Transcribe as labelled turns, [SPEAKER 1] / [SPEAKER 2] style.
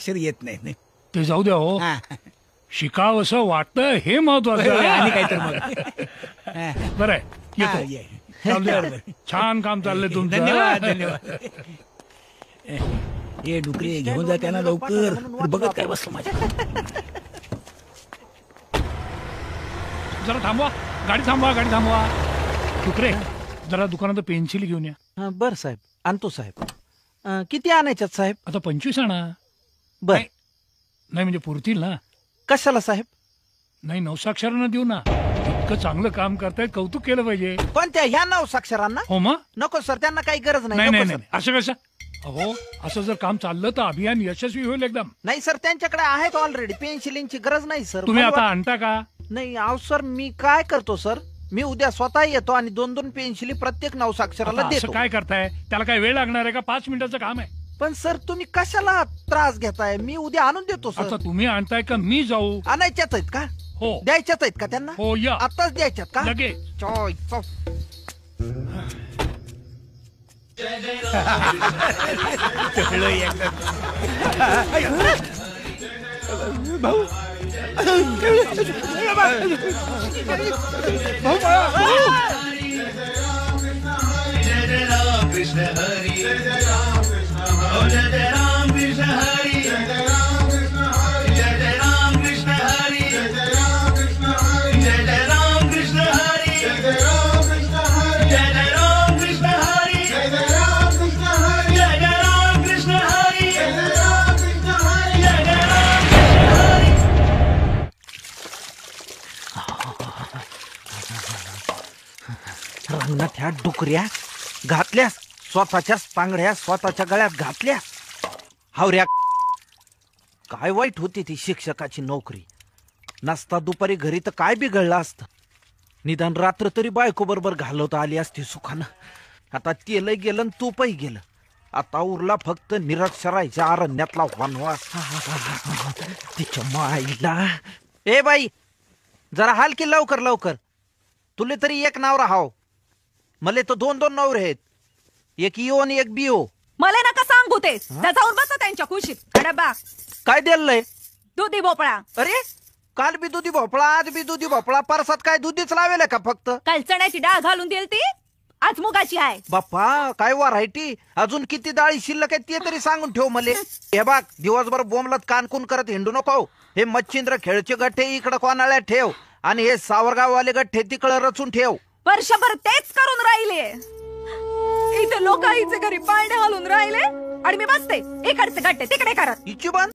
[SPEAKER 1] अक्षर येत नाही.
[SPEAKER 2] ते जाऊ द्या हो. शिकावं असं वाटतं हे महत्वाचं आहे.
[SPEAKER 1] आणि काय तर मग
[SPEAKER 2] बरं आहे, येतो. छान काम चाललंय तुमचं.
[SPEAKER 1] धन्यवाद धन्यवाद. हे डुकरे घेऊन जा त्यांना लवकर. बघत काय बसलो माझ्या.
[SPEAKER 2] जरा थांबवा, गाडी थांबवा, गाडी थांबवा. डुकरे जरा दुकानात पेन्सिल घेऊन या.
[SPEAKER 3] बर साहेब, आणतो साहेब. किती आणायच्यात साहेब?
[SPEAKER 2] आता 25 आणा.
[SPEAKER 3] बर.
[SPEAKER 2] नाही म्हणजे पुरतील ना?
[SPEAKER 3] कशाला साहेब?
[SPEAKER 2] नाही, नवसाक्षरांना देऊ ना. इतकं चांगलं काम करताय, कौतुक केलं पाहिजे.
[SPEAKER 3] कोणत्या ह्या नवसाक्षरांना?
[SPEAKER 2] हो मग.
[SPEAKER 3] नको सर, त्यांना काही गरज
[SPEAKER 2] नाही. नाही नाही, असं कसं? अहो, असं जर काम चाललं तर अभियान यशस्वी होईल एकदम.
[SPEAKER 3] नाही सर, त्यांच्याकडे आहेत ऑलरेडी. पेन्सिलिंगची गरज नाही सर.
[SPEAKER 2] तुम्ही आता आणता का?
[SPEAKER 3] नाही अहो सर, मी काय करतो सर, मी उद्या स्वतः येतो आणि 2-2 पेन्सिली प्रत्येक नवसाक्षराला देतो.
[SPEAKER 2] असं काय करताय? त्याला काय वेळ लागणार आहे का? 5 मिनिटाचं काम आहे.
[SPEAKER 3] पण सर तुम्ही कशाला त्रास घेताय? मी उद्या आणून देतो सर.
[SPEAKER 2] आता तुम्ही आणताय का मी जाऊ?
[SPEAKER 3] आणायच्याच आहेत का?
[SPEAKER 2] हो.
[SPEAKER 3] द्यायच्याच आहेत का त्यांना?
[SPEAKER 2] हो, या
[SPEAKER 3] आताच द्यायच्यात का?
[SPEAKER 2] लगेच.
[SPEAKER 1] भाऊ
[SPEAKER 4] कृष्ण हरी जय राम कृष्ण हरी जय राम कृष्ण हरी जय राम कृष्ण हरी जय राम कृष्ण हरी जय राम कृष्ण हरी जय राम कृष्ण हरी जय राम कृष्ण हरी जय राम कृष्ण हरी जय राम कृष्ण हरी जय राम कृष्ण हरी.
[SPEAKER 3] रंगणात ह्या डुकऱ्या घातल्यास, स्वतःच्या पांगड्या स्वतःच्या गळ्यात घातल्या. हावऱ्या, काय वाईट होती ती शिक्षकाची नोकरी. नसता दुपारी घरी तर काय बिघडलं असतं. निदान रात्र तरी बायको बरोबर घालवता आली असती सुखानं. आता तेलही गेलं आणि तूपही गेलं. आता उरला फक्त निरक्षरायच्या अरण्यातला वनवास. तिच्या माईला. ए बाई, जरा हाल की लवकर लवकर. तुले तरी एक नाव राहाव, मले तर 2-2 नवरे आहेत. एक इओ आणि एक बिओ.
[SPEAKER 5] मला नका सांगू ते. जाऊन बसा त्यांच्या खुशीत. डबा
[SPEAKER 3] काय दिलंय?
[SPEAKER 5] दुधी भोपळा.
[SPEAKER 3] अरे, काल बी दुधी भोपळा, आज बी दुधी भोपळा. परसात काय दुधीच लावेल का फक्त?
[SPEAKER 5] काल चण्याची डाळ घालून दिली ती, आज मुगाची आहे.
[SPEAKER 3] बाप्पा, काय व्हरायटी. अजून किती डाळी शिल्लक आहे ते तरी सांगून ठेव मले. हे बघ, दिवसभर बोंबलत कानकून करत हिंडू नको. हे मच्छिंद्र खेळचे गठ्ठे इकडं कोणाला ठेव आणि हे सावरगाववाले गठ्ठे तिकडं रचून ठेव.
[SPEAKER 5] वर्षभर तेच करून राहिले. इथे लोक घरी पाळणे घालून राहिले आणि मी बसते इकडचे गट्टे तिकडे करत.
[SPEAKER 3] हिची बंद